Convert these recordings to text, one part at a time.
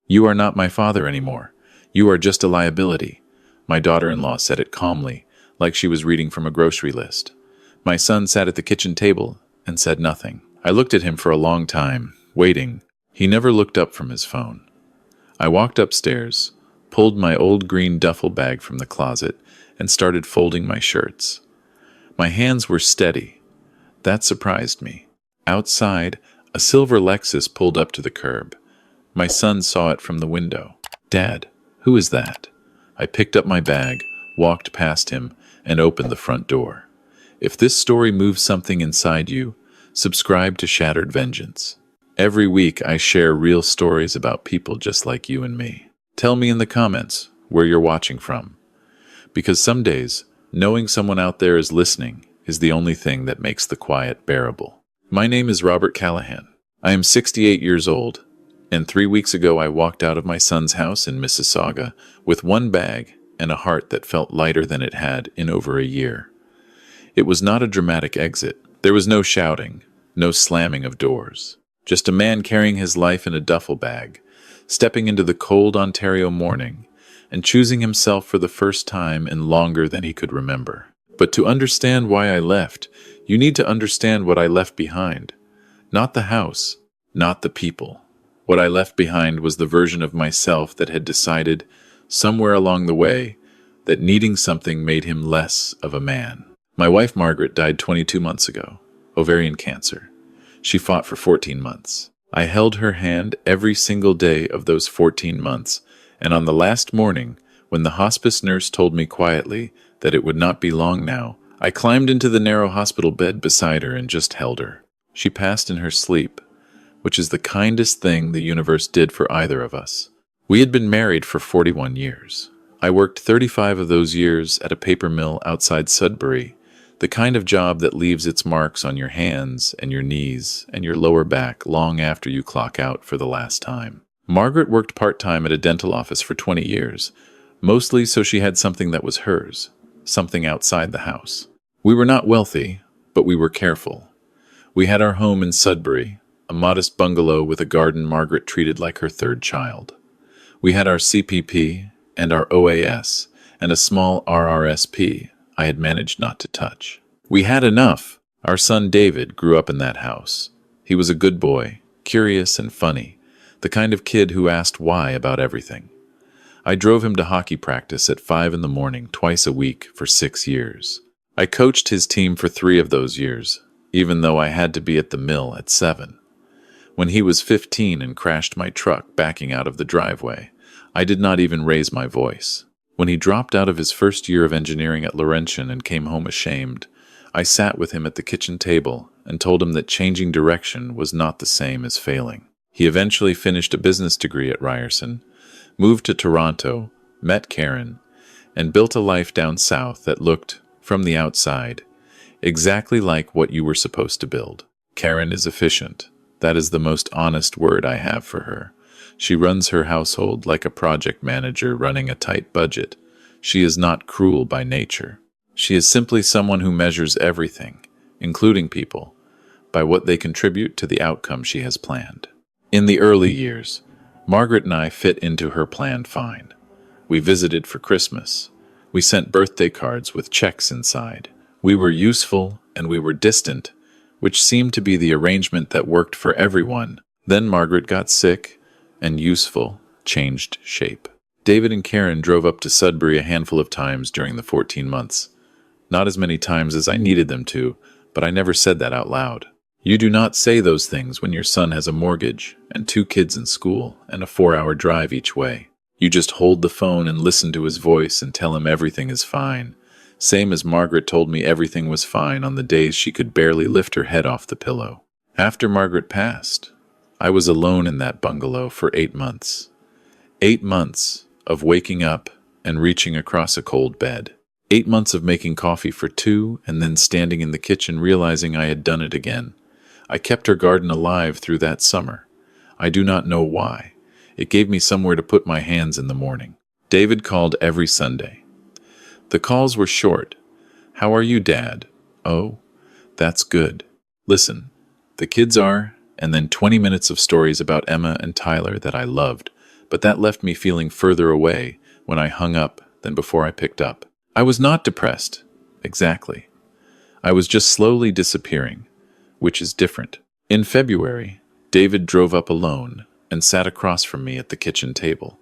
"You are not my father anymore. You are just a liability." My daughter-in-law said it calmly, like she was reading from a grocery list. My son sat at the kitchen table and said nothing. I looked at him for a long time, waiting. He never looked up from his phone. I walked upstairs, pulled my old green duffel bag from the closet, and started folding my shirts. My hands were steady. That surprised me. Outside, a silver Lexus pulled up to the curb. My son saw it from the window. "Dad, who is that?" I picked up my bag, walked past him, and opened the front door. If this story moves something inside you, subscribe to Shattered Vengeance. Every week I share real stories about people just like you and me. Tell me in the comments where you're watching from. Because some days, knowing someone out there is listening is the only thing that makes the quiet bearable. My name is Robert Callahan. I am 68 years old, and 3 weeks ago I walked out of my son's house in Mississauga with one bag and a heart that felt lighter than it had in over a year. It was not a dramatic exit. There was no shouting, no slamming of doors. Just a man carrying his life in a duffel bag, stepping into the cold Ontario morning, and choosing himself for the first time in longer than he could remember. But to understand why I left, you need to understand what I left behind. Not the house, not the people. What I left behind was the version of myself that had decided, somewhere along the way, that needing something made him less of a man. My wife Margaret died 22 months ago, ovarian cancer. She fought for 14 months. I held her hand every single day of those 14 months, and on the last morning, when the hospice nurse told me quietly that it would not be long now, I climbed into the narrow hospital bed beside her and just held her. She passed in her sleep, which is the kindest thing the universe did for either of us. We had been married for 41 years. I worked 35 of those years at a paper mill outside Sudbury, the kind of job that leaves its marks on your hands and your knees and your lower back long after you clock out for the last time. Margaret worked part-time at a dental office for 20 years, mostly so she had something that was hers, something outside the house. We were not wealthy, but we were careful. We had our home in Sudbury, a modest bungalow with a garden Margaret treated like her third child. We had our CPP and our OAS and a small RRSP I had managed not to touch. We had enough. Our son David grew up in that house. He was a good boy, curious and funny, the kind of kid who asked why about everything. I drove him to hockey practice at 5 in the morning twice a week for 6 years. I coached his team for 3 of those years, even though I had to be at the mill at 7. When he was 15 and crashed my truck backing out of the driveway, I did not even raise my voice. When he dropped out of his first year of engineering at Laurentian and came home ashamed, I sat with him at the kitchen table and told him that changing direction was not the same as failing. He eventually finished a business degree at Ryerson, moved to Toronto, met Karen, and built a life down south that looked, from the outside, exactly like what you were supposed to build. Karen is efficient. That is the most honest word I have for her. She runs her household like a project manager running a tight budget. She is not cruel by nature. She is simply someone who measures everything, including people, by what they contribute to the outcome she has planned. In the early years, Margaret and I fit into her plan fine. We visited for Christmas. We sent birthday cards with checks inside. We were useful and we were distant, which seemed to be the arrangement that worked for everyone. Then Margaret got sick, and useful changed shape. David and Karen drove up to Sudbury a handful of times during the 14 months. Not as many times as I needed them to, but I never said that out loud. You do not say those things when your son has a mortgage and 2 kids in school and a 4-hour drive each way. You just hold the phone and listen to his voice and tell him everything is fine. Same as Margaret told me everything was fine on the days she could barely lift her head off the pillow. After Margaret passed, I was alone in that bungalow for 8 months. 8 months of waking up and reaching across a cold bed. 8 months of making coffee for 2 and then standing in the kitchen realizing I had done it again. I kept her garden alive through that summer. I do not know why. It gave me somewhere to put my hands in the morning. David called every Sunday. The calls were short. "How are you, Dad?" "Oh, that's good." "Listen, the kids are," and then 20 minutes of stories about Emma and Tyler that I loved, but that left me feeling further away when I hung up than before I picked up. I was not depressed. Exactly. I was just slowly disappearing, which is different. In February, David drove up alone and sat across from me at the kitchen table.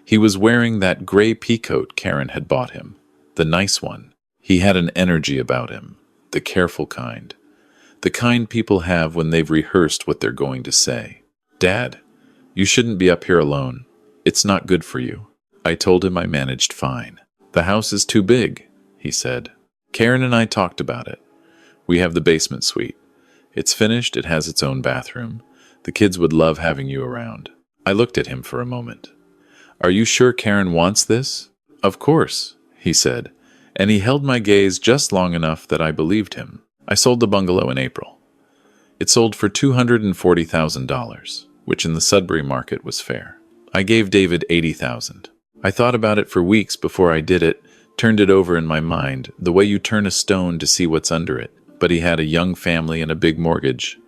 He was wearing that gray peacoat Karen had bought him, the nice one. He had an energy about him, the careful kind. The kind people have when they've rehearsed what they're going to say. "Dad, you shouldn't be up here alone. It's not good for you." I told him I managed fine. "The house is too big," he said. "Karen and I talked about it. We have the basement suite. It's finished, it has its own bathroom. The kids would love having you around." I looked at him for a moment. "Are you sure Karen wants this?" "Of course," he said, and he held my gaze just long enough that I believed him. I sold the bungalow in April. It sold for $240,000, which in the Sudbury market was fair. I gave David $80,000. I thought about it for weeks before I did it, turned it over in my mind, the way you turn a stone to see what's under it. But he had a young family and a big mortgage,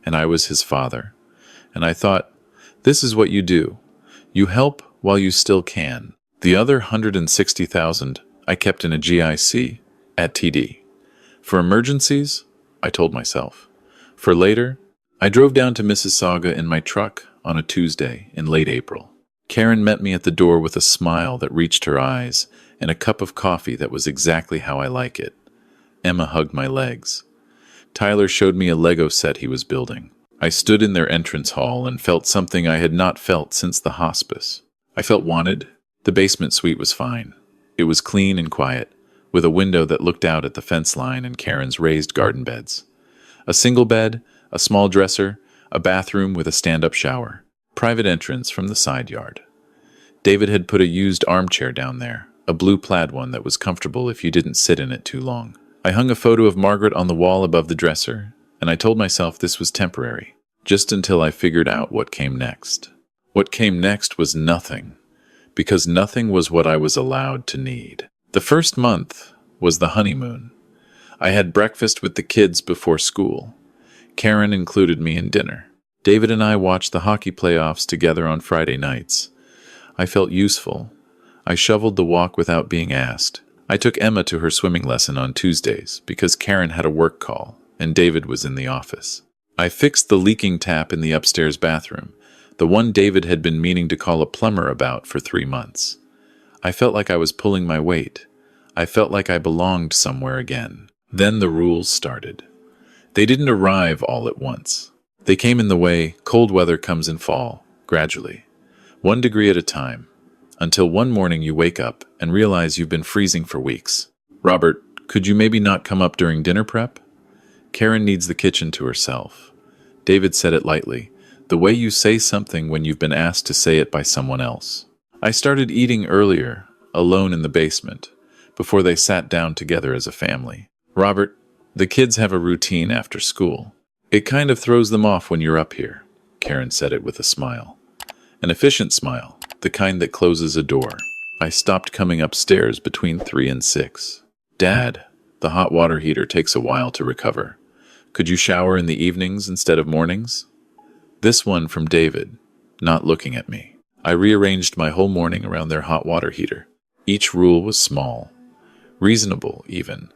and I was his father. And I thought, this is what you do. You help while you still can. The other $160,000 I kept in a GIC at TD. For emergencies, I told myself. For later, I drove down to Mississauga in my truck on a Tuesday in late April. Karen met me at the door with a smile that reached her eyes and a cup of coffee that was exactly how I like it. Emma hugged my legs. Tyler showed me a Lego set he was building. I stood in their entrance hall and felt something I had not felt since the hospice. I felt wanted. The basement suite was fine. It was clean and quiet, with a window that looked out at the fence line and Karen's raised garden beds. A single bed, a small dresser, a bathroom with a stand-up shower. Private entrance from the side yard. David had put a used armchair down there, a blue plaid one that was comfortable if you didn't sit in it too long. I hung a photo of Margaret on the wall above the dresser, and I told myself this was temporary, just until I figured out what came next. What came next was nothing, because nothing was what I was allowed to need. The first month was the honeymoon. I had breakfast with the kids before school. Karen included me in dinner. David and I watched the hockey playoffs together on Friday nights. I felt useful. I shoveled the walk without being asked. I took Emma to her swimming lesson on Tuesdays because Karen had a work call and David was in the office. I fixed the leaking tap in the upstairs bathroom, the one David had been meaning to call a plumber about for 3 months. I felt like I was pulling my weight. I felt like I belonged somewhere again. Then the rules started. They didn't arrive all at once. They came in the way cold weather comes in fall, gradually, 1 degree at a time, until one morning you wake up and realize you've been freezing for weeks. "Robert, could you maybe not come up during dinner prep? Karen needs the kitchen to herself." David said it lightly, the way you say something when you've been asked to say it by someone else. I started eating earlier, alone in the basement, before they sat down together as a family. "Robert, the kids have a routine after school. It kind of throws them off when you're up here." Karen said it with a smile. An efficient smile, the kind that closes a door. I stopped coming upstairs between 3 and 6. "Dad, the hot water heater takes a while to recover. Could you shower in the evenings instead of mornings?" This one from David, not looking at me. I rearranged my whole morning around their hot water heater. Each rule was small, reasonable even.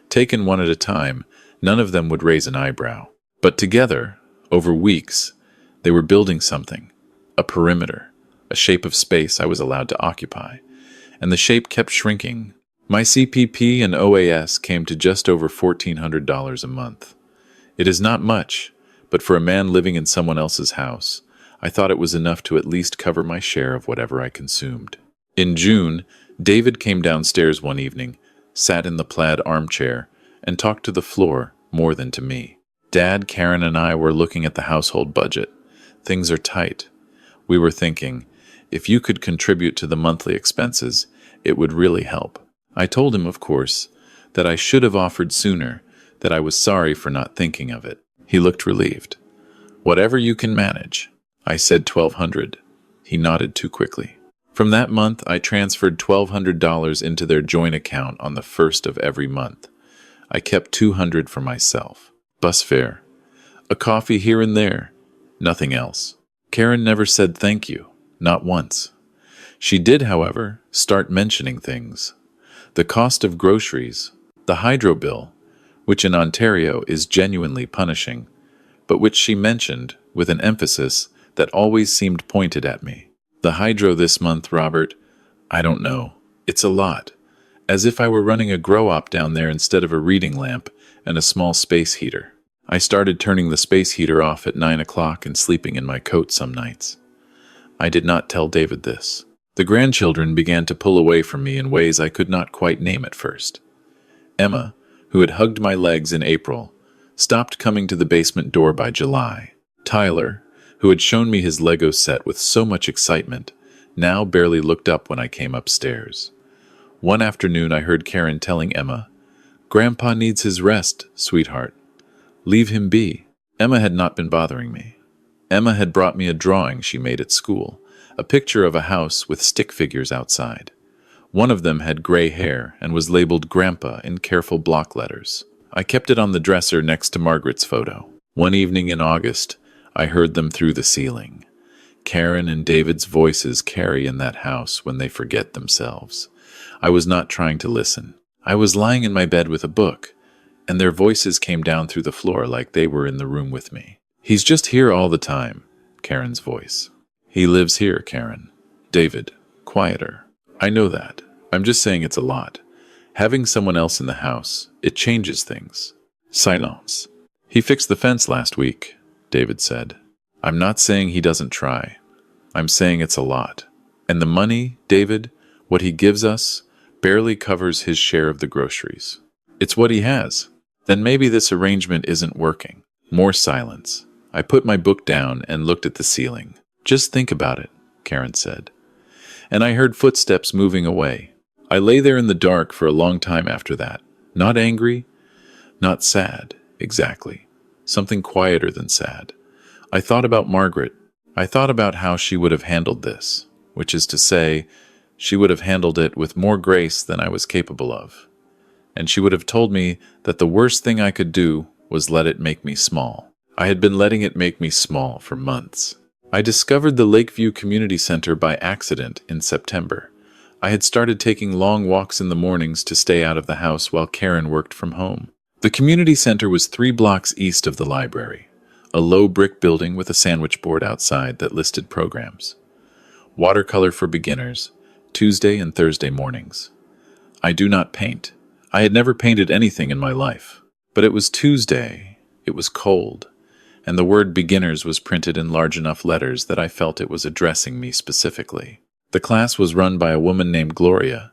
Taken one at a time, none of them would raise an eyebrow. But together, over weeks, they were building something, a perimeter, a shape of space I was allowed to occupy, and the shape kept shrinking. My CPP and OAS came to just over $1,400 a month. It is not much, but for a man living in someone else's house, I thought it was enough to at least cover my share of whatever I consumed. In June, David came downstairs one evening, sat in the plaid armchair, and talked to the floor more than to me. Dad, Karen, and I were looking at the household budget. Things are tight. We were thinking, if you could contribute to the monthly expenses, it would really help. I told him, of course, that I should have offered sooner, that I was sorry for not thinking of it. He looked relieved. "Whatever you can manage." I said $1,200. He nodded too quickly. From that month, I transferred $1,200 into their joint account on the 1st of every month. I kept $200 for myself. Bus fare. A coffee here and there. Nothing else. Karen never said thank you. Not once. She did, however, start mentioning things. The cost of groceries, the hydro bill, which in Ontario is genuinely punishing, but which she mentioned with an emphasis that always seemed pointed at me. The hydro this month, Robert, I don't know. It's a lot. As if I were running a grow-op down there instead of a reading lamp and a small space heater. I started turning the space heater off at 9 o'clock and sleeping in my coat some nights. I did not tell David this. The grandchildren began to pull away from me in ways I could not quite name at first. Emma, who had hugged my legs in April, stopped coming to the basement door by July. Tyler, who had shown me his Lego set with so much excitement, now barely looked up when I came upstairs. One afternoon I heard Karen telling Emma, "Grandpa needs his rest, sweetheart. Leave him be." Emma had not been bothering me. Emma had brought me a drawing she made at school, a picture of a house with stick figures outside. One of them had gray hair and was labeled Grandpa in careful block letters. I kept it on the dresser next to Margaret's photo. One evening in August, I heard them through the ceiling. Karen and David's voices carry in that house when they forget themselves. I was not trying to listen. I was lying in my bed with a book, and their voices came down through the floor like they were in the room with me. "He's just here all the time," Karen's voice. "He lives here, Karen." David, quieter. "I know that. I'm just saying it's a lot. Having someone else in the house, it changes things." Silence. "He fixed the fence last week," David said. "I'm not saying he doesn't try. I'm saying it's a lot. And the money, David, what he gives us, barely covers his share of the groceries. It's what he has. Then maybe this arrangement isn't working." More silence. I put my book down and looked at the ceiling. "Just think about it," Karen said. And I heard footsteps moving away. I lay there in the dark for a long time after that. Not angry, not sad, exactly. Something quieter than sad. I thought about Margaret. I thought about how she would have handled this, which is to say, she would have handled it with more grace than I was capable of. And she would have told me that the worst thing I could do was let it make me small. I had been letting it make me small for months. I discovered the Lakeview Community Center by accident in September. I had started taking long walks in the mornings to stay out of the house while Karen worked from home. The community center was 3 blocks east of the library, a low brick building with a sandwich board outside that listed programs. Watercolor for beginners, Tuesday and Thursday mornings. I do not paint. I had never painted anything in my life. But it was Tuesday, it was cold, and the word beginners was printed in large enough letters that I felt it was addressing me specifically. The class was run by a woman named Gloria,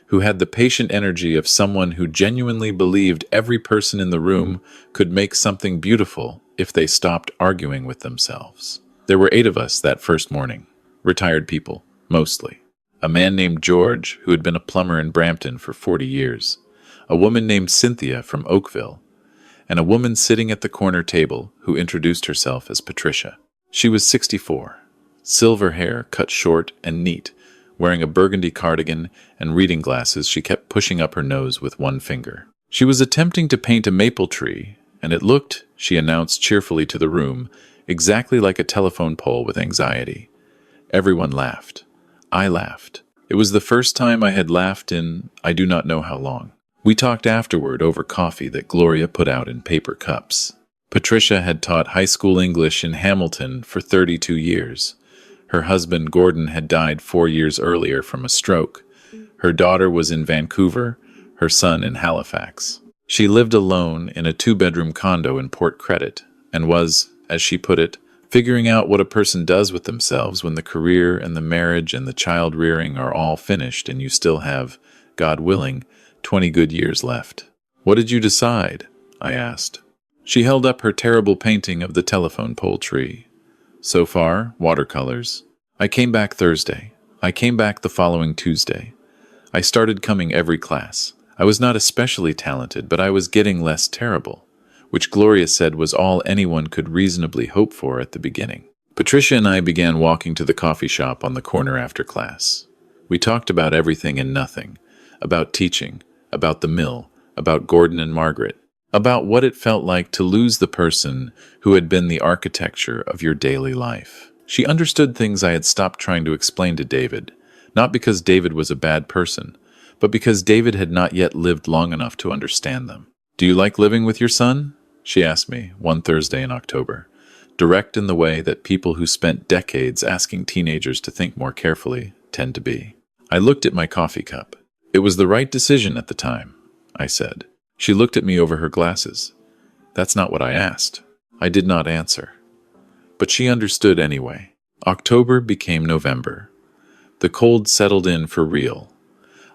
who had the patient energy of someone who genuinely believed every person in the room could make something beautiful if they stopped arguing with themselves. There were 8 of us that first morning, retired people, mostly. A man named George, who had been a plumber in Brampton for 40 years, a woman named Cynthia from Oakville, and a woman sitting at the corner table who introduced herself as Patricia. She was 64, silver hair cut short and neat, wearing a burgundy cardigan and reading glasses she kept pushing up her nose with one finger. She was attempting to paint a maple tree, and it looked, she announced cheerfully to the room, exactly like a telephone pole with anxiety. Everyone laughed. I laughed. It was the first time I had laughed in I do not know how long. We talked afterward over coffee that Gloria put out in paper cups. Patricia had taught high school English in Hamilton for 32 years. Her husband, Gordon, had died 4 years earlier from a stroke. Her daughter was in Vancouver, her son in Halifax. She lived alone in a 2-bedroom condo in Port Credit and was, as she put it, figuring out what a person does with themselves when the career and the marriage and the child rearing are all finished and you still have, God willing, 20 good years left. "What did you decide?" I asked. She held up her terrible painting of the telephone pole tree. "So far, watercolors. I came back Thursday. I came back the following Tuesday. I started coming every class. I was not especially talented, but I was getting less terrible, which Gloria said was all anyone could reasonably hope for at the beginning." Patricia and I began walking to the coffee shop on the corner after class. We talked about everything and nothing, about teaching, about the mill, about Gordon and Margaret, about what it felt like to lose the person who had been the architecture of your daily life. She understood things I had stopped trying to explain to David, not because David was a bad person, but because David had not yet lived long enough to understand them. "Do you like living with your son?" she asked me one Thursday in October, direct in the way that people who spent decades asking teenagers to think more carefully tend to be. I looked at my coffee cup. "It was the right decision at the time," I said. She looked at me over her glasses. "That's not what I asked." I did not answer. But she understood anyway. October became November. The cold settled in for real.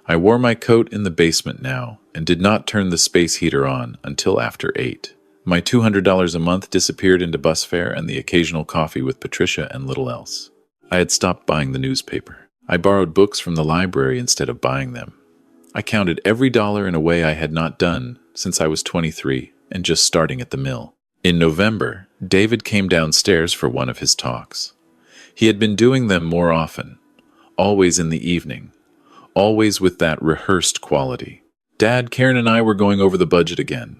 I wore my coat in the basement now and did not turn the space heater on until after 8. My $200 a month disappeared into bus fare and the occasional coffee with Patricia and little else. I had stopped buying the newspaper. I borrowed books from the library instead of buying them. I counted every dollar in a way I had not done since I was 23 and just starting at the mill. In November, David came downstairs for one of his talks. He had been doing them more often, always in the evening, always with that rehearsed quality. "Dad, Karen and I were going over the budget again."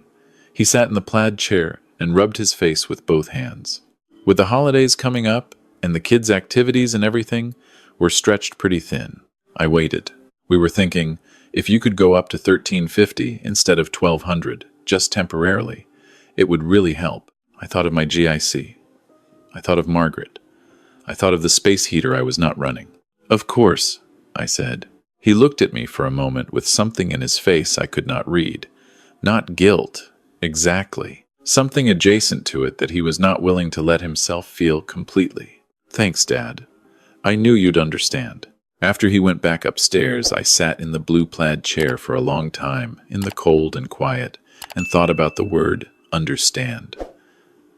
He sat in the plaid chair and rubbed his face with both hands. With the holidays coming up and the kids' activities and everything, we're stretched pretty thin. I waited. We were thinking, if you could go up to $1,350 instead of $1,200, just temporarily, it would really help. I thought of my GIC. I thought of Margaret. I thought of the space heater I was not running. "Of course," I said. He looked at me for a moment with something in his face I could not read. Not guilt, exactly. Something adjacent to it that he was not willing to let himself feel completely. "Thanks, Dad. I knew you'd understand." After he went back upstairs, I sat in the blue plaid chair for a long time, in the cold and quiet, and thought about the word understand.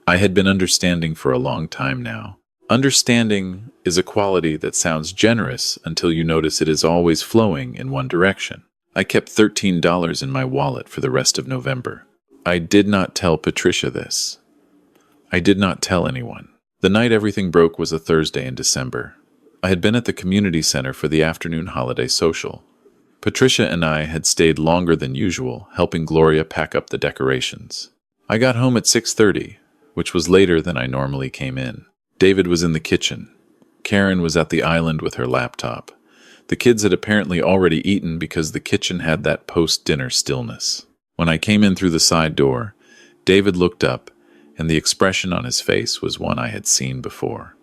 I had been understanding for a long time now. Understanding is a quality that sounds generous until you notice it is always flowing in one direction. I kept $13 in my wallet for the rest of November. I did not tell Patricia this. I did not tell anyone. The night everything broke was a Thursday in December. I had been at the community center for the afternoon holiday social. Patricia and I had stayed longer than usual, helping Gloria pack up the decorations. I got home at 6:30, which was later than I normally came in. David was in the kitchen. Karen was at the island with her laptop. The kids had apparently already eaten because the kitchen had that post-dinner stillness. When I came in through the side door, David looked up, and the expression on his face was one I had seen before.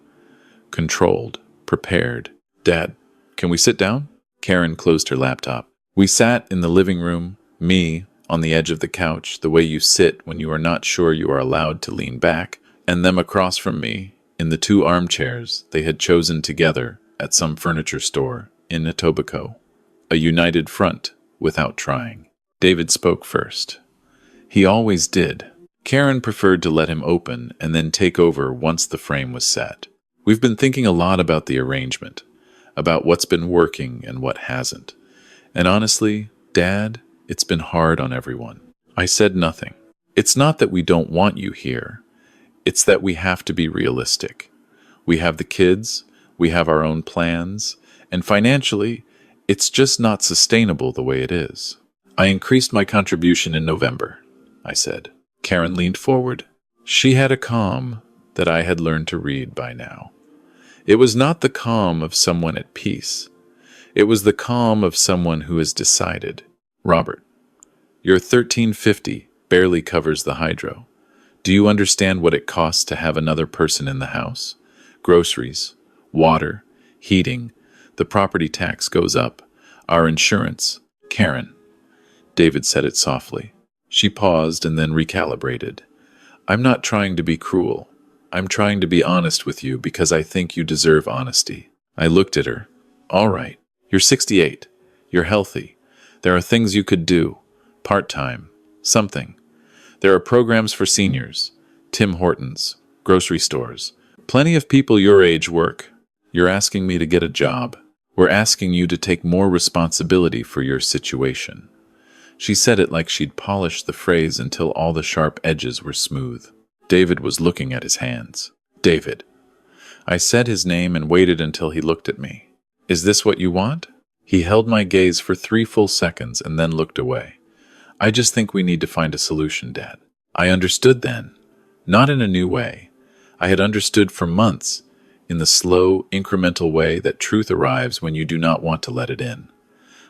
Controlled, prepared. "Dad, can we sit down?" Karen closed her laptop. We sat in the living room, me on the edge of the couch, the way you sit when you are not sure you are allowed to lean back, and them across from me in the 2 armchairs they had chosen together at some furniture store in Etobicoke. A united front without trying. David spoke first. He always did. Karen preferred to let him open and then take over once the frame was set. "We've been thinking a lot about the arrangement, about what's been working and what hasn't. And honestly, Dad, it's been hard on everyone." I said nothing. "It's not that we don't want you here. It's that we have to be realistic. We have the kids, we have our own plans, and financially, it's just not sustainable the way it is." "I increased my contribution in November," I said. Karen leaned forward. She had a calm that I had learned to read by now. It was not the calm of someone at peace. It was the calm of someone who has decided. "Robert, your $1,350 barely covers the hydro. Do you understand what it costs to have another person in the house? Groceries, water, heating, the property tax goes up, our insurance." "Karen." David said it softly. She paused and then recalibrated. "I'm not trying to be cruel. I'm trying to be honest with you because I think you deserve honesty." I looked at her. "All right. You're 68. You're healthy. There are things you could do. Part-time. Something. There are programs for seniors. Tim Hortons. Grocery stores. Plenty of people your age work. You're asking me to get a job. We're asking you to take more responsibility for your situation." She said it like she'd polished the phrase until all the sharp edges were smooth. David was looking at his hands. "David." I said his name and waited until he looked at me. "Is this what you want?" He held my gaze for 3 full seconds and then looked away. "I just think we need to find a solution, Dad." I understood then. Not in a new way. I had understood for months. in the slow, incremental way that truth arrives when you do not want to let it in.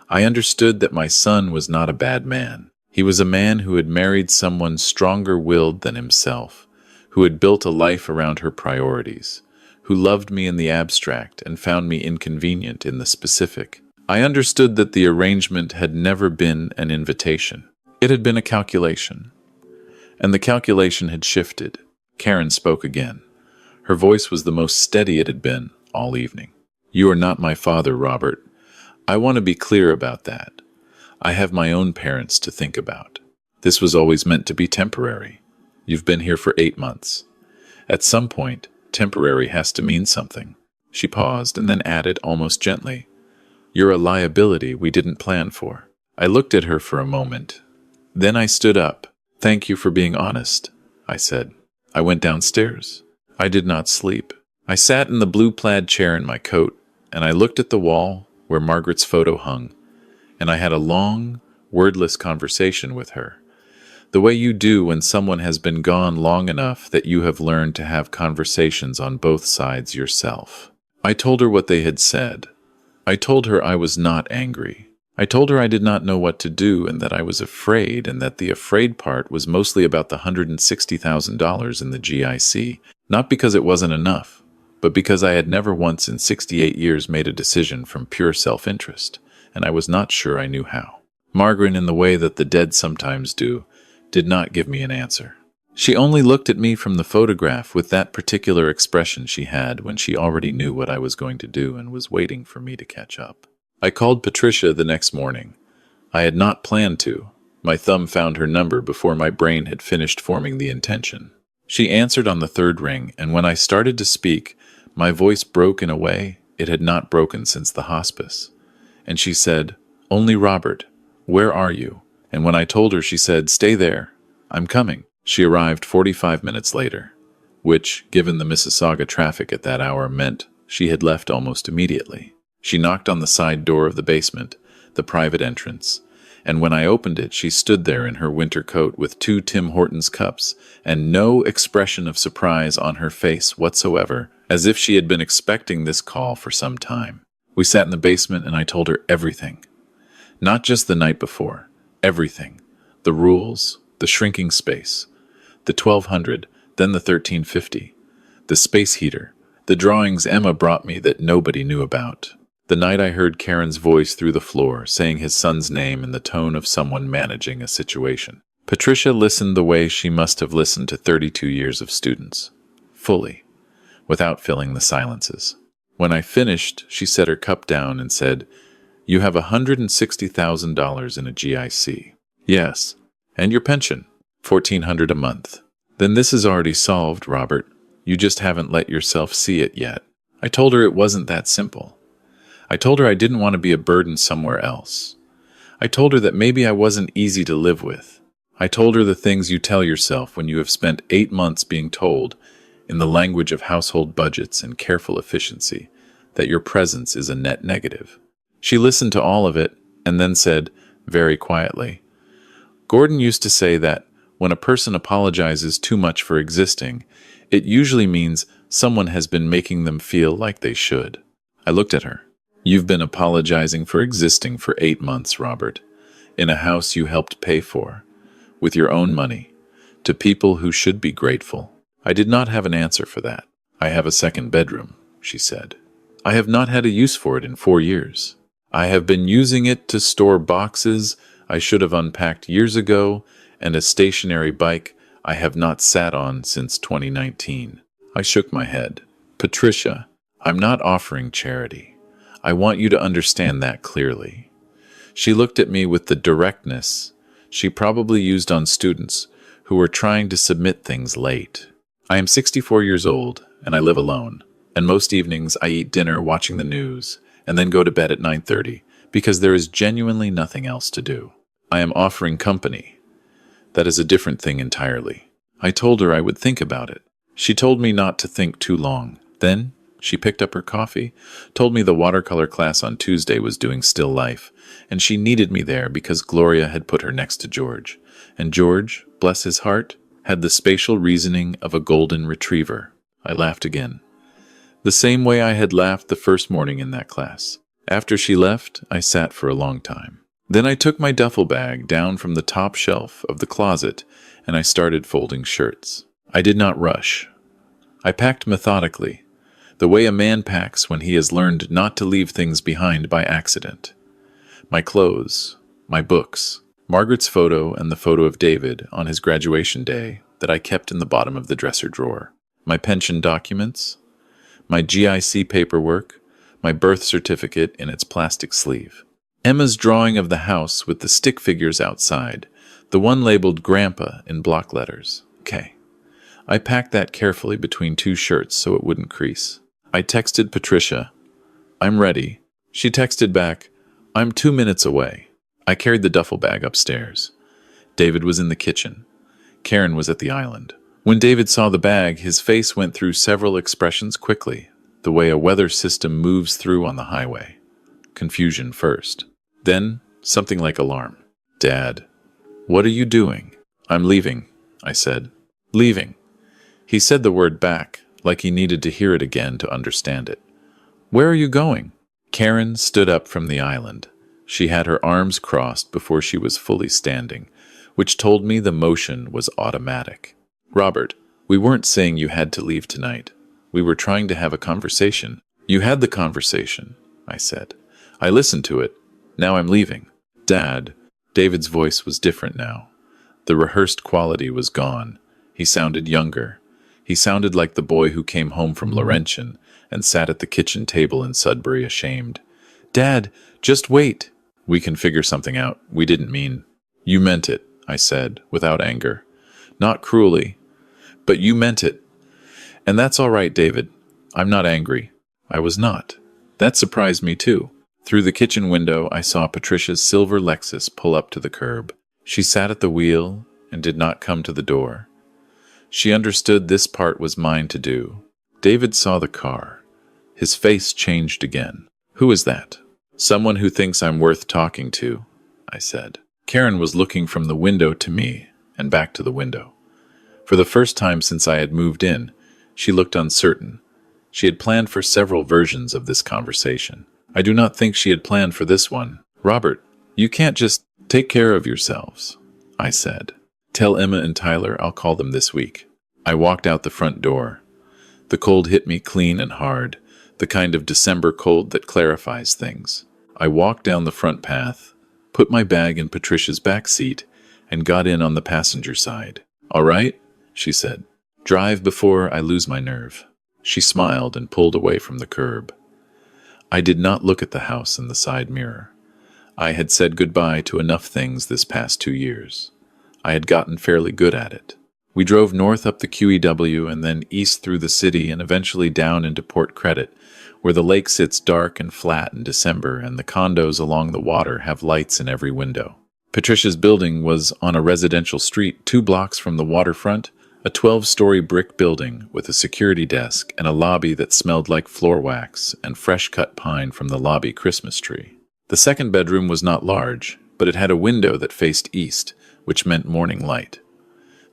I understood that my son was not a bad man. He was a man who had married someone stronger-willed than himself, who had built a life around her priorities, who loved me in the abstract and found me inconvenient in the specific. I understood that the arrangement had never been an invitation. It had been a calculation. And the calculation had shifted. Karen spoke again. Her voice was the most steady it had been all evening. "You are not my father, Robert. I want to be clear about that. I have my own parents to think about. This was always meant to be temporary. You've been here for 8 months. At some point, temporary has to mean something." She paused and then added almost gently, "You're a liability we didn't plan for." I looked at her for a moment. Then I stood up. "Thank you for being honest," I said. I went downstairs. I did not sleep. I sat in the blue plaid chair in my coat, and I looked at the wall where Margaret's photo hung, and I had a long, wordless conversation with her, the way you do when someone has been gone long enough that you have learned to have conversations on both sides yourself. I told her what they had said. I told her I was not angry. I told her I did not know what to do and that I was afraid, and that the afraid part was mostly about the $160,000 in the GIC, not because it wasn't enough, but because I had never once in 68 years made a decision from pure self-interest, and I was not sure I knew how. Margaret, in the way that the dead sometimes do, did not give me an answer. She only looked at me from the photograph with that particular expression she had when she already knew what I was going to do and was waiting for me to catch up. I called Patricia the next morning. I had not planned to. My thumb found her number before my brain had finished forming the intention. She answered on the third ring, and when I started to speak, my voice broke in a way it had not broken since the hospice. And she said, "Only Robert, where are you?" And when I told her, she said, "Stay there. I'm coming." She arrived 45 minutes later, which, given the Mississauga traffic at that hour, meant she had left almost immediately. She knocked on the side door of the basement, the private entrance, and when I opened it, she stood there in her winter coat with 2 Tim Hortons cups and no expression of surprise on her face whatsoever, as if she had been expecting this call for some time. We sat in the basement and I told her everything. Not just the night before, everything. The rules, the shrinking space, the 1200, then the 1350, the space heater, the drawings Emma brought me that nobody knew about. The night I heard Karen's voice through the floor, saying his son's name in the tone of someone managing a situation. Patricia listened the way she must have listened to 32 years of students, fully, without filling the silences. When I finished, she set her cup down and said, "You have $160,000 in a GIC. Yes, and your pension, $1,400 a month. Then this is already solved, Robert. You just haven't let yourself see it yet." I told her it wasn't that simple. I told her I didn't want to be a burden somewhere else. I told her that maybe I wasn't easy to live with. I told her the things you tell yourself when you have spent 8 months being told, in the language of household budgets and careful efficiency, that your presence is a net negative. She listened to all of it and then said, very quietly, "Gordon used to say that when a person apologizes too much for existing, it usually means someone has been making them feel like they should." I looked at her. "You've been apologizing for existing for 8 months, Robert, in a house you helped pay for, with your own money, to people who should be grateful." I did not have an answer for that. "I have a second bedroom," she said. "I have not had a use for it in 4 years. I have been using it to store boxes I should have unpacked years ago, and a stationary bike I have not sat on since 2019. I shook my head. "Patricia, I'm not offering charity. I want you to understand that clearly." She looked at me with the directness she probably used on students who were trying to submit things late. "I am 64 years old, and I live alone, and most evenings I eat dinner watching the news, and then go to bed at 9:30, because there is genuinely nothing else to do. I am offering company. That is a different thing entirely." I told her I would think about it. She told me not to think too long. Then she picked up her coffee, told me the watercolor class on Tuesday was doing still life, and she needed me there because Gloria had put her next to George. And George, bless his heart, had the spatial reasoning of a golden retriever. I laughed again. The same way I had laughed the first morning in that class. After she left, I sat for a long time. Then I took my duffel bag down from the top shelf of the closet and I started folding shirts. I did not rush. I packed methodically, the way a man packs when he has learned not to leave things behind by accident. My clothes, my books, Margaret's photo and the photo of David on his graduation day that I kept in the bottom of the dresser drawer, my pension documents, my GIC paperwork, my birth certificate in its plastic sleeve, Emma's drawing of the house with the stick figures outside, the one labeled Grandpa in block letters, K. I packed that carefully between two shirts so it wouldn't crease. I texted Patricia, "I'm ready." She texted back, "I'm 2 minutes away." I carried the duffel bag upstairs. David was in the kitchen. Karen was at the island. When David saw the bag, his face went through several expressions quickly, the way a weather system moves through on the highway. Confusion first. Then, something like alarm. "Dad, what are you doing?" "I'm leaving," I said. "Leaving." He said the word back, like he needed to hear it again to understand it. "Where are you going?" Karen stood up from the island. She had her arms crossed before she was fully standing, which told me the motion was automatic. "Robert, we weren't saying you had to leave tonight. We were trying to have a conversation." "You had the conversation," I said. "I listened to it. Now I'm leaving." "Dad," David's voice was different now. The rehearsed quality was gone. He sounded younger. He sounded like the boy who came home from Laurentian and sat at the kitchen table in Sudbury ashamed. "Dad, just wait." "We can figure something out. We didn't mean—" "You meant it," I said, without anger. "Not cruelly, but you meant it. And that's all right, David. I'm not angry." I was not. That surprised me too. Through the kitchen window, I saw Patricia's silver Lexus pull up to the curb. She sat at the wheel and did not come to the door. She understood this part was mine to do. David saw the car. His face changed again. "Who is that?" "Someone who thinks I'm worth talking to," I said. Karen was looking from the window to me and back to the window. For the first time since I had moved in, she looked uncertain. She had planned for several versions of this conversation. I do not think she had planned for this one. "Robert, you can't just take care of yourselves," I said. "Tell Emma and Tyler I'll call them this week." I walked out the front door. The cold hit me clean and hard, the kind of December cold that clarifies things. I walked down the front path, put my bag in Patricia's back seat, and got in on the passenger side. "All right," she said. "Drive before I lose my nerve." She smiled and pulled away from the curb. I did not look at the house in the side mirror. I had said goodbye to enough things this past 2 years. I had gotten fairly good at it. We drove north up the QEW and then east through the city and eventually down into Port Credit, where the lake sits dark and flat in December and the condos along the water have lights in every window. Patricia's building was on a residential street 2 blocks from the waterfront, a 12-story brick building with a security desk and a lobby that smelled like floor wax and fresh-cut pine from the lobby Christmas tree. The second bedroom was not large, but it had a window that faced east, which meant morning light.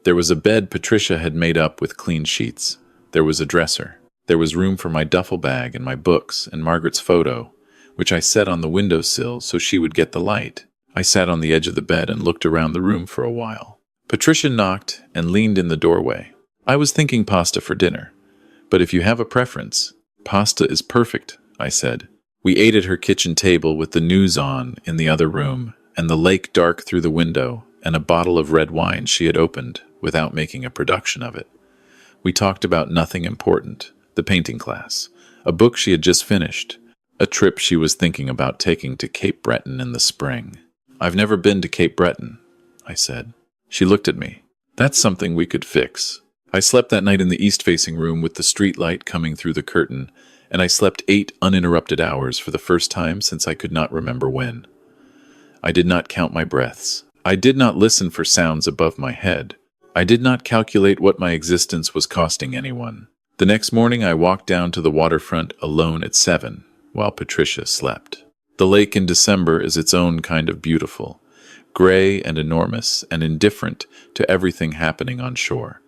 There was a bed Patricia had made up with clean sheets. There was a dresser. There was room for my duffel bag and my books and Margaret's photo, which I set on the windowsill so she would get the light. I sat on the edge of the bed and looked around the room for a while. Patricia knocked and leaned in the doorway. "I was thinking pasta for dinner, but if you have a preference, pasta is perfect," I said. We ate at her kitchen table with the news on in the other room and the lake dark through the window and a bottle of red wine she had opened without making a production of it. We talked about nothing important, the painting class, a book she had just finished, a trip she was thinking about taking to Cape Breton in the spring. "I've never been to Cape Breton," I said. She looked at me. "That's something we could fix." I slept that night in the east-facing room with the street light coming through the curtain, and I slept 8 uninterrupted hours for the first time since I could not remember when. I did not count my breaths. I did not listen for sounds above my head. I did not calculate what my existence was costing anyone. The next morning I walked down to the waterfront alone at 7, while Patricia slept. The lake in December is its own kind of beautiful, gray and enormous and indifferent to everything happening on shore.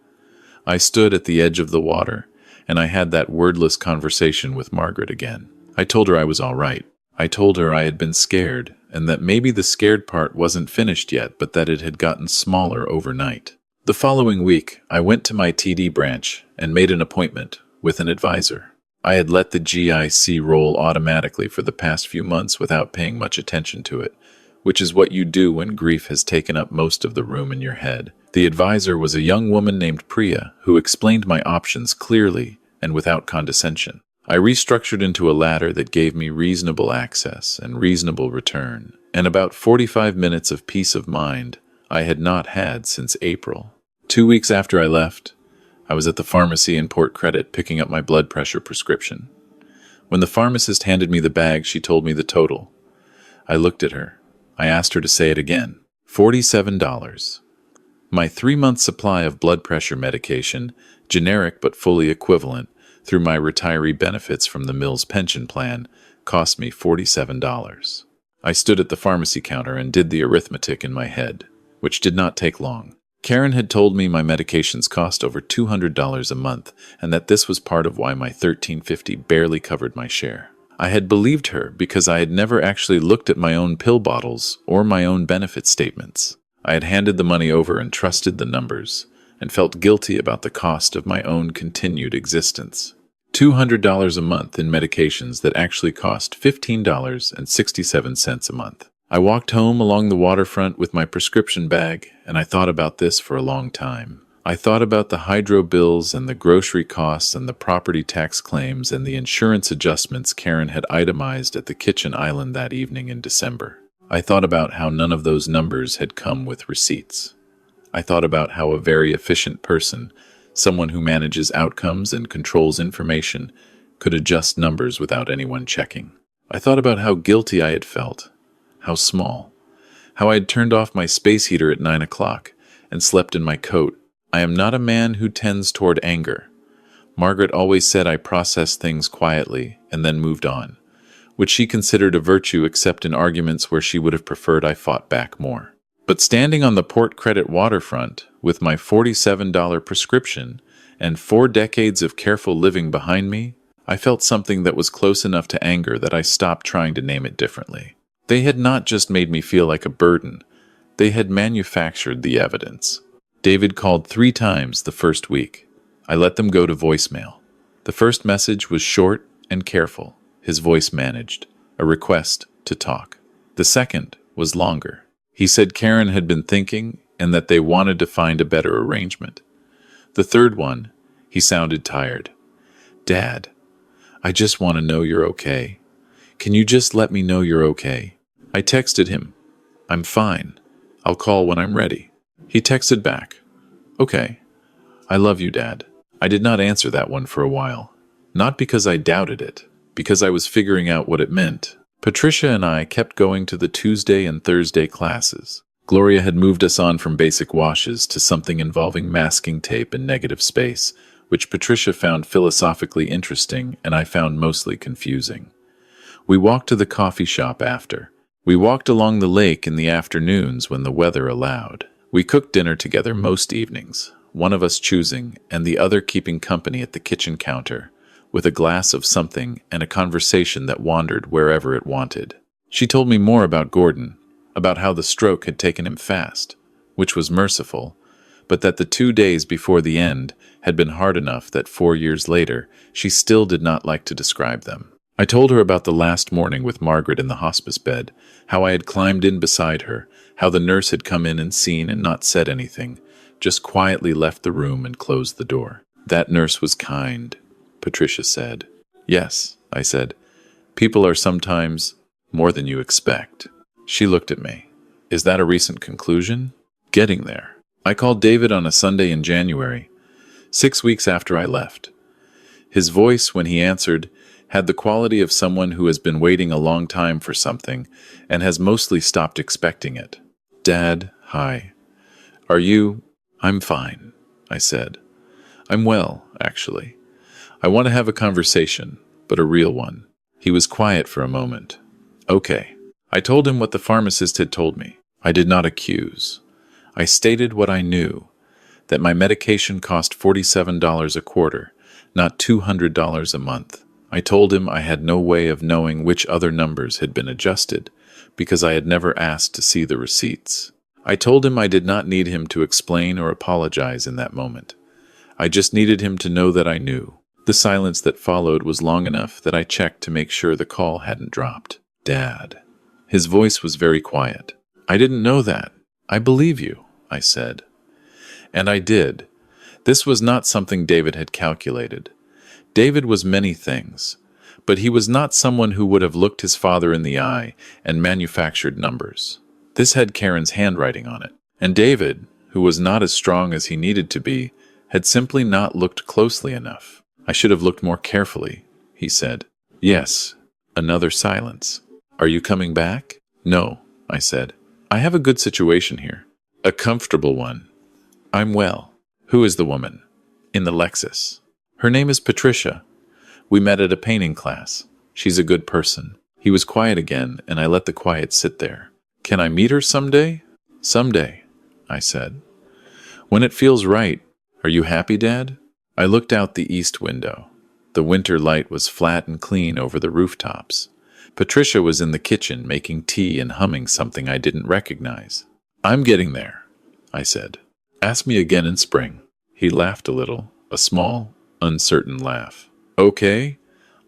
I stood at the edge of the water, and I had that wordless conversation with Margaret again. I told her I was all right. I told her I had been scared, and that maybe the scared part wasn't finished yet, but that it had gotten smaller overnight. The following week, I went to my TD branch and made an appointment with an advisor. I had let the GIC roll automatically for the past few months without paying much attention to it, which is what you do when grief has taken up most of the room in your head. The advisor was a young woman named Priya, who explained my options clearly and without condescension. I restructured into a ladder that gave me reasonable access and reasonable return, and about 45 minutes of peace of mind I had not had since April. 2 weeks after I left, I was at the pharmacy in Port Credit picking up my blood pressure prescription. When the pharmacist handed me the bag, she told me the total. I looked at her. I asked her to say it again. $47. My 3-month supply of blood pressure medication, generic but fully equivalent, through my retiree benefits from the Mills pension plan, cost me $47. I stood at the pharmacy counter and did the arithmetic in my head, which did not take long. Karen had told me my medications cost over $200 a month, and that this was part of why my $13.50 barely covered my share. I had believed her because I had never actually looked at my own pill bottles or my own benefit statements. I had handed the money over and trusted the numbers, and felt guilty about the cost of my own continued existence. $200 a month in medications that actually cost $15.67 a month. I walked home along the waterfront with my prescription bag, and I thought about this for a long time. I thought about the hydro bills and the grocery costs and the property tax claims and the insurance adjustments Karen had itemized at the kitchen island that evening in December. I thought about how none of those numbers had come with receipts. I thought about how a very efficient person, someone who manages outcomes and controls information, could adjust numbers without anyone checking. I thought about how guilty I had felt, how small, how I had turned off my space heater at 9 o'clock and slept in my coat. I am not a man who tends toward anger. Margaret always said I processed things quietly and then moved on, which she considered a virtue except in arguments where she would have preferred I fought back more. But standing on the Port Credit waterfront with my $47 prescription and 4 decades of careful living behind me, I felt something that was close enough to anger that I stopped trying to name it differently. They had not just made me feel like a burden, they had manufactured the evidence. David called 3 times the first week. I let them go to voicemail. The first message was short and careful, his voice managed, a request to talk. The second was longer. He said Karen had been thinking and that they wanted to find a better arrangement. The third one, he sounded tired. Dad, I just want to know you're okay. Can you just let me know you're okay? I texted him, I'm fine. I'll call when I'm ready. He texted back, okay. I love you, Dad. I did not answer that one for a while. Not because I doubted it, because I was figuring out what it meant. Patricia and I kept going to the Tuesday and Thursday classes. Gloria had moved us on from basic washes to something involving masking tape and negative space, which Patricia found philosophically interesting and I found mostly confusing. We walked to the coffee shop after. We walked along the lake in the afternoons when the weather allowed. We cooked dinner together most evenings, one of us choosing and the other keeping company at the kitchen counter, with a glass of something and a conversation that wandered wherever it wanted. She told me more about Gordon, about how the stroke had taken him fast, which was merciful, but that the 2 days before the end had been hard enough that 4 years later she still did not like to describe them. I told her about the last morning with Margaret in the hospice bed, how I had climbed in beside her, how the nurse had come in and seen and not said anything, just quietly left the room and closed the door. That nurse was kind, Patricia said. Yes, I said. People are sometimes more than you expect. She looked at me. Is that a recent conclusion? Getting there. I called David on a Sunday in January, 6 weeks after I left. His voice, when he answered, had the quality of someone who has been waiting a long time for something and has mostly stopped expecting it. Dad, hi. Are you? I'm fine, I said. I'm well, actually. I want to have a conversation, but a real one. He was quiet for a moment. Okay. I told him what the pharmacist had told me. I did not accuse. I stated what I knew, that my medication cost $47 a quarter, not $200 a month. I told him I had no way of knowing which other numbers had been adjusted, because I had never asked to see the receipts. I told him I did not need him to explain or apologize in that moment. I just needed him to know that I knew. The silence that followed was long enough that I checked to make sure the call hadn't dropped. Dad. His voice was very quiet. I didn't know that. I believe you, I said. And I did. This was not something David had calculated. David was many things, but he was not someone who would have looked his father in the eye and manufactured numbers. This had Karen's handwriting on it, and David, who was not as strong as he needed to be, had simply not looked closely enough. I should have looked more carefully, he said. Yes. Another silence. Are you coming back? No, I said. I have a good situation here. A comfortable one. I'm well. Who is the woman? In the Lexus. Her name is Patricia. We met at a painting class. She's a good person. He was quiet again, and I let the quiet sit there. Can I meet her someday? Someday, I said. When it feels right. Are you happy, Dad? I looked out the east window. The winter light was flat and clean over the rooftops. Patricia was in the kitchen making tea and humming something I didn't recognize. I'm getting there, I said. Ask me again in spring. He laughed a little, a small, uncertain laugh. Okay.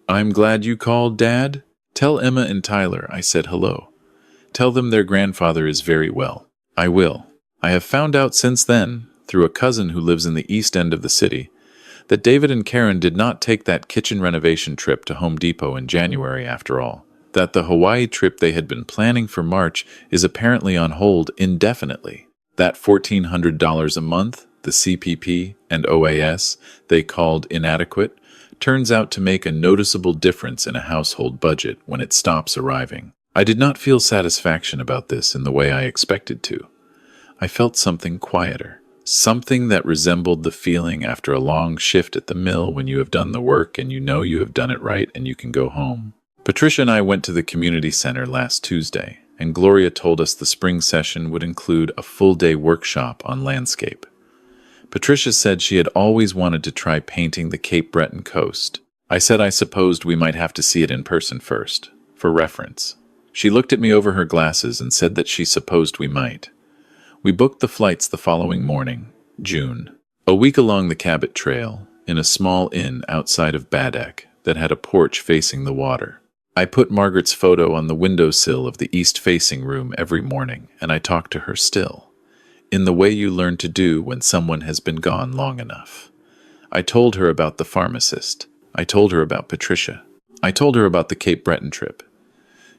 I'm glad you called, Dad. Tell Emma and Tyler I said hello. Tell them their grandfather is very well. I will. I have found out since then, through a cousin who lives in the east end of the city, that David and Karen did not take that kitchen renovation trip to Home Depot in January after all. That the Hawaii trip they had been planning for March is apparently on hold indefinitely. That $1,400 a month, the CPP and OAS they called inadequate, turns out to make a noticeable difference in a household budget when it stops arriving. I did not feel satisfaction about this in the way I expected to. I felt something quieter, something that resembled the feeling after a long shift at the mill when you have done the work and you know you have done it right and you can go home. Patricia and I went to the community center last Tuesday, and Gloria told us the spring session would include a full-day workshop on landscape. Patricia said she had always wanted to try painting the Cape Breton coast. I said I supposed we might have to see it in person first, for reference. She looked at me over her glasses and said that she supposed we might. We booked the flights the following morning, June. A week along the Cabot Trail, in a small inn outside of Baddeck that had a porch facing the water. I put Margaret's photo on the windowsill of the east-facing room every morning, and I talked to her still, in the way you learn to do when someone has been gone long enough. I told her about the pharmacist. I told her about Patricia. I told her about the Cape Breton trip.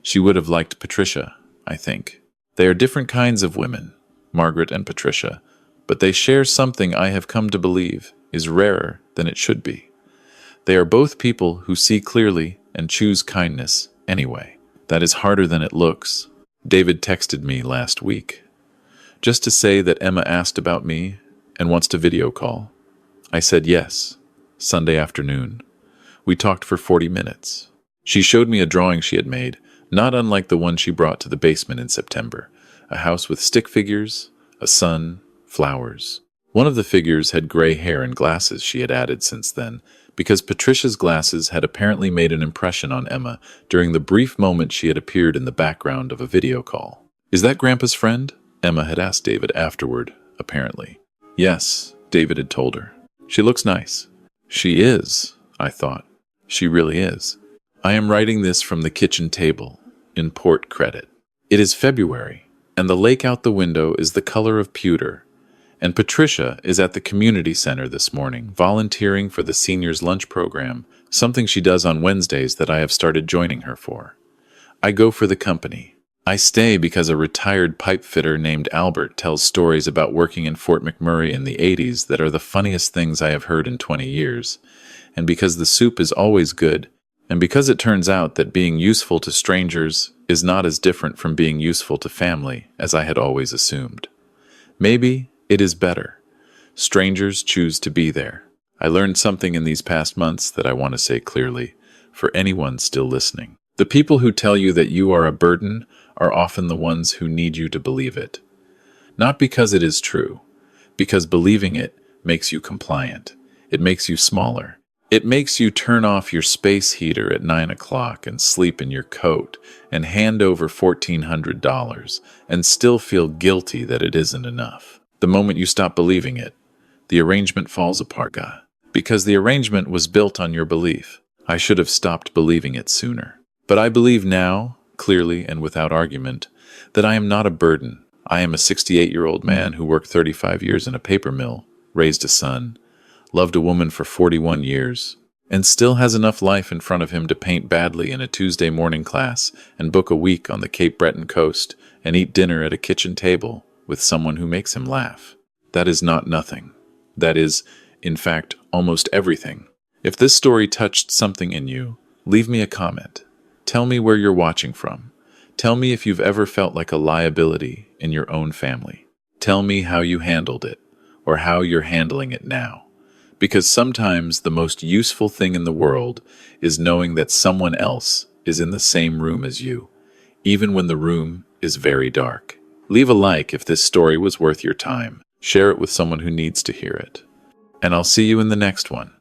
She would have liked Patricia, I think. They are different kinds of women, Margaret and Patricia, but they share something I have come to believe is rarer than it should be. They are both people who see clearly and choose kindness anyway. That is harder than it looks. David texted me last week, just to say that Emma asked about me and wants to video call. I said yes, Sunday afternoon. We talked for 40 minutes. She showed me a drawing she had made, not unlike the one she brought to the basement in September. A house with stick figures, a sun, flowers. One of the figures had gray hair and glasses she had added since then, because Patricia's glasses had apparently made an impression on Emma during the brief moment she had appeared in the background of a video call. Is that Grandpa's friend? Emma had asked David afterward, apparently. Yes, David had told her. She looks nice. She is, I thought. She really is. I am writing this from the kitchen table, in port credit. It is February, and the lake out the window is the color of pewter, and Patricia is at the community center this morning, volunteering for the seniors' lunch program, something she does on Wednesdays that I have started joining her for. I go for the company. I stay because a retired pipe fitter named Albert tells stories about working in Fort McMurray in the 80s that are the funniest things I have heard in 20 years, and because the soup is always good, and because it turns out that being useful to strangers is not as different from being useful to family as I had always assumed. Maybe it is better. Strangers choose to be there. I learned something in these past months that I want to say clearly, for anyone still listening. The people who tell you that you are a burden are often the ones who need you to believe it. Not because it is true, because believing it makes you compliant. It makes you smaller. It makes you turn off your space heater at 9 o'clock and sleep in your coat and hand over $1,400 and still feel guilty that it isn't enough. The moment you stop believing it, the arrangement falls apart. Because the arrangement was built on your belief. I should have stopped believing it sooner. But I believe now, clearly and without argument, that I am not a burden. I am a 68-year-old man who worked 35 years in a paper mill, raised a son, loved a woman for 41 years, and still has enough life in front of him to paint badly in a Tuesday morning class and book a week on the Cape Breton coast and eat dinner at a kitchen table with someone who makes him laugh. That is not nothing. That is, in fact, almost everything. If this story touched something in you, leave me a comment. Tell me where you're watching from. Tell me if you've ever felt like a liability in your own family. Tell me how you handled it, or how you're handling it now. Because sometimes the most useful thing in the world is knowing that someone else is in the same room as you, even when the room is very dark. Leave a like if this story was worth your time. Share it with someone who needs to hear it. And I'll see you in the next one.